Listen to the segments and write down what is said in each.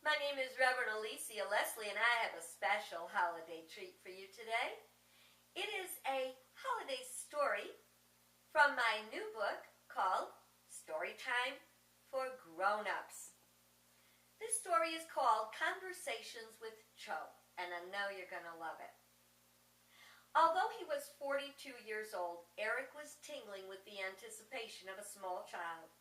My name is Reverend Alicia-Leslie, and I have a special holiday treat for you today. It is a holiday story from my new book called Storytime for Grown-Ups. This story is called Conversations with Choe, and I know you're going to love it. Although he was 42 years old, Eric was tingling with the anticipation of a small child.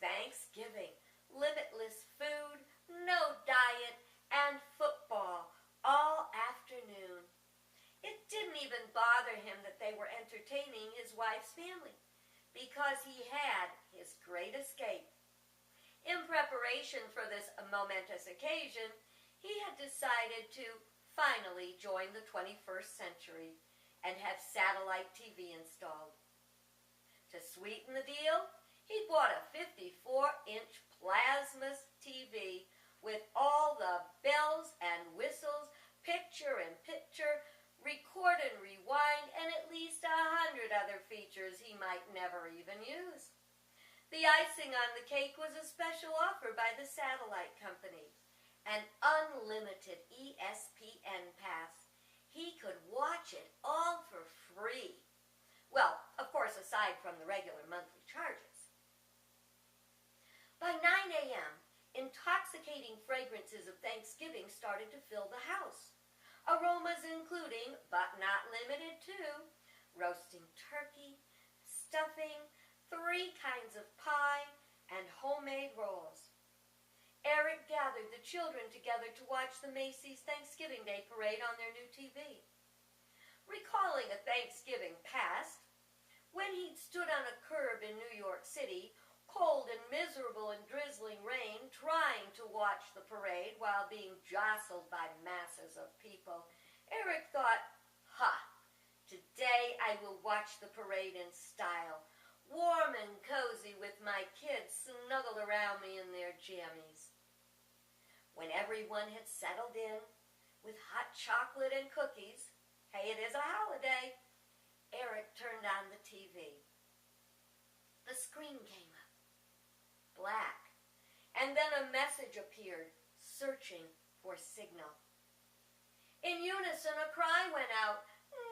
Thanksgiving, limitless food, no diet, and football all afternoon. It didn't even bother him that they were entertaining his wife's family, because he had his great escape. In preparation for this momentous occasion, he had decided to finally join the 21st century and have satellite TV installed. To sweeten the deal, he bought a 54-inch plasma TV with all the bells and whistles, picture-in-picture, record and rewind, and at least 100 other features he might never even use. The icing on the cake was a special offer by the satellite company, an unlimited ESPN pass. He could watch it all for free. Well, of course, aside from the regular monthly charges. By 9 a.m., intoxicating fragrances of Thanksgiving started to fill the house. Aromas including, but not limited to, roasting turkey, stuffing, 3 kinds of pie, and homemade rolls. Eric gathered the children together to watch the Macy's Thanksgiving Day Parade on their new TV. Recalling a Thanksgiving past, when he'd stood on a curb in New York City, cold and miserable in drizzling rain, trying to watch the parade while being jostled by masses of people, Eric thought, today I will watch the parade in style, warm and cozy with my kids snuggled around me in their jammies. When everyone had settled in, with hot chocolate and cookies, hey, it is a holiday, Eric turned on the TV. The screen came up, black, and then a message appeared, searching for signal. In unison, a cry went out,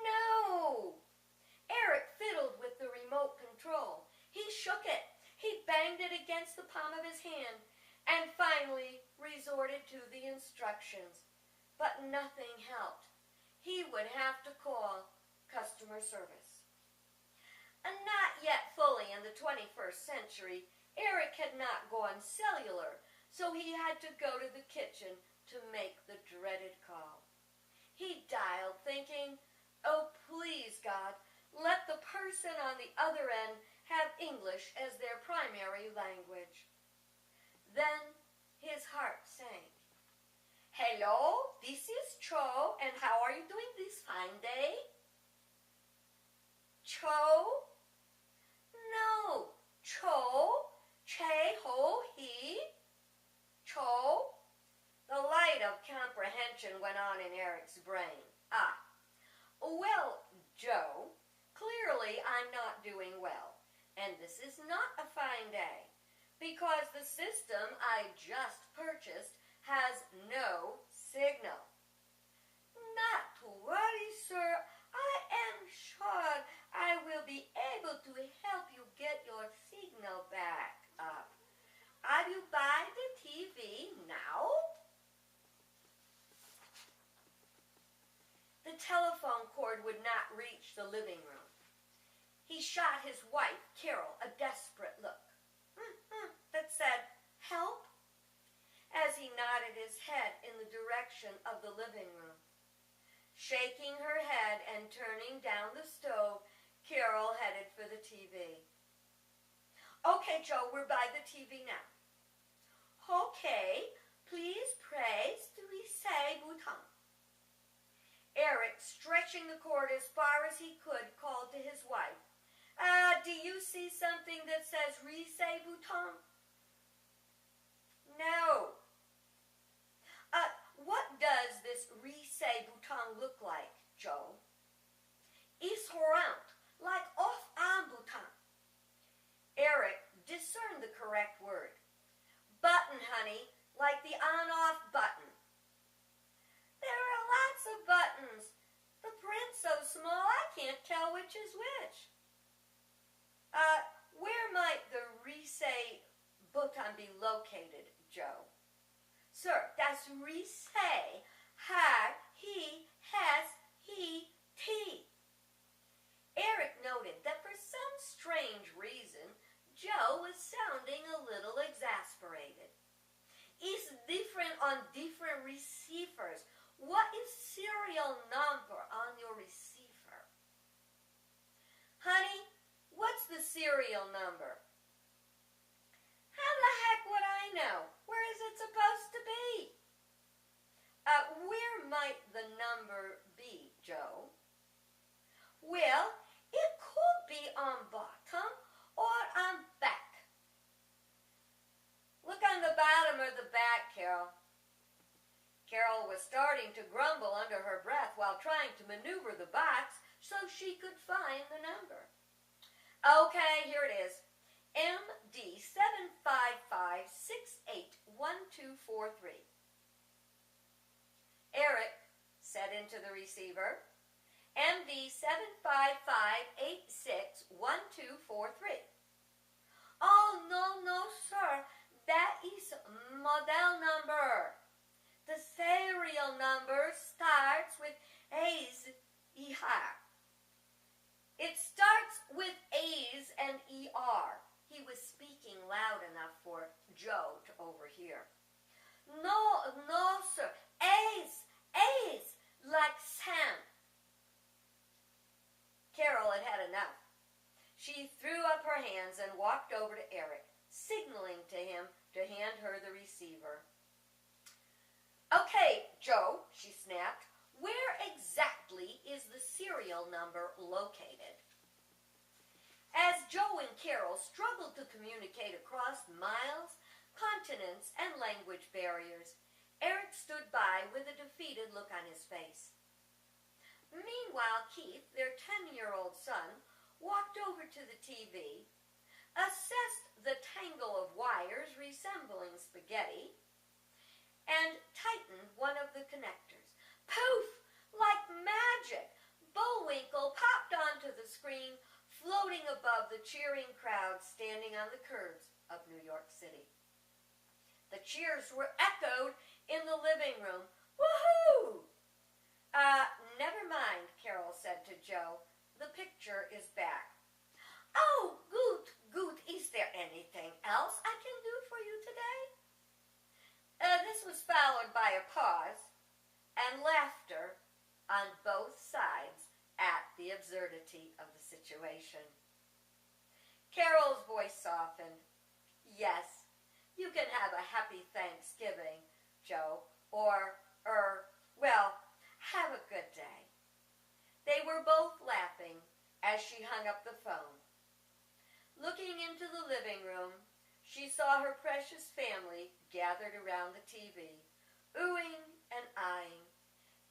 "No!" Eric fiddled with the remote control. He shook it. He banged it against the palm of his hand and finally resorted to the instructions. But nothing helped. He would have to call customer service. And not yet fully in the 21st century, Eric had not gone cellular, so he had to go to the kitchen to make the dreaded call. He dialed, thinking, "Oh, please, God, let the person on the other end have English as their primary language." Then his heart sank. "Hello, this is Choe, and how are you doing this fine day?" "Choe?" "No, Choe, Che-ho-he, Choe." The light of comprehension went on in Eric's brain. Well, Joe, clearly I'm not doing well, and this is not a fine day, because the system I just purchased has no signal." "Not to worry, sir. I am sure I will be able to help you get your signal back up. Are you by the TV now?" The telephone cord would not reach the living room. He shot his wife, Carol, a desperate look that said, "Help?" as he nodded his head in the direction of the living room. Shaking her head and turning down the stove, Carol headed for the TV. "Okay, Joe, we're by the TV now." "Okay, please press the reset button." Eric, stretching the cord as far as he could, called to his wife, "Do you see something that says reset button?" "No." What does this reset button look like, Joe?" "It's round, like off-arm button." Eric discerned the correct word. "Button, honey, like the on-off button. There are lots of buttons. The print's so small I can't tell which is which. Where might the Reese button be located, Joe? Sir, das Reese har, he, has, he, t. Eric noted that for some strange reason, Joe was sounding a little exasperated. It's different on different receivers. What is serial number on your receiver? Honey, what's the serial number? How the heck would I know? Where is it supposed to be? Where might the number be, Joe? Well, it could be on bottom or on back. Look on the bottom or the back, Carol. Carol was starting to grumble under her breath while trying to maneuver the box so she could find the number. Okay, here it is. MD755681243. Eric said into the receiver, MD755861243. Oh, no, sir. That is model number. The serial number starts with A's, ER. It starts with A's and ER. He was speaking loud enough for Joe to overhear. No, sir. A's, like Sam. Carol had had enough. She threw up her hands and walked over to Eric, signaling to him to hand her the receiver. Okay, Joe, she snapped, where exactly is the serial number located? As Joe and Carol struggled to communicate across miles, continents, and language barriers, Eric stood by with a defeated look on his face. Meanwhile, Keith, their 10-year-old son, walked over to the TV, assessed the tangle of wires resembling spaghetti, and tightened one of the connectors. Poof! Like magic, Bullwinkle popped onto the screen, floating above the cheering crowd standing on the curbs of New York City. The cheers were echoed in the living room. Woohoo! Never mind, Carol said to Joe. The picture is back. Oh, good. Is there anything else I can do for you today? This was followed by a pause and laughter on both sides at the absurdity of the situation. Carol's voice softened. Yes, you can have a happy Thanksgiving, Joe, or, well, have a good day. They were both laughing as she hung up the phone. Looking into the living room, she saw her precious family gathered around the TV, oohing and eyeing,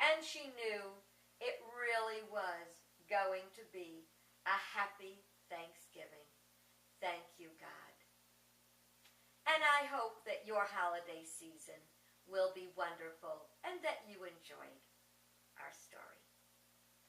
and she knew it really was going to be a happy Thanksgiving. Thank you, God. And I hope that your holiday season will be wonderful and that you enjoyed our story.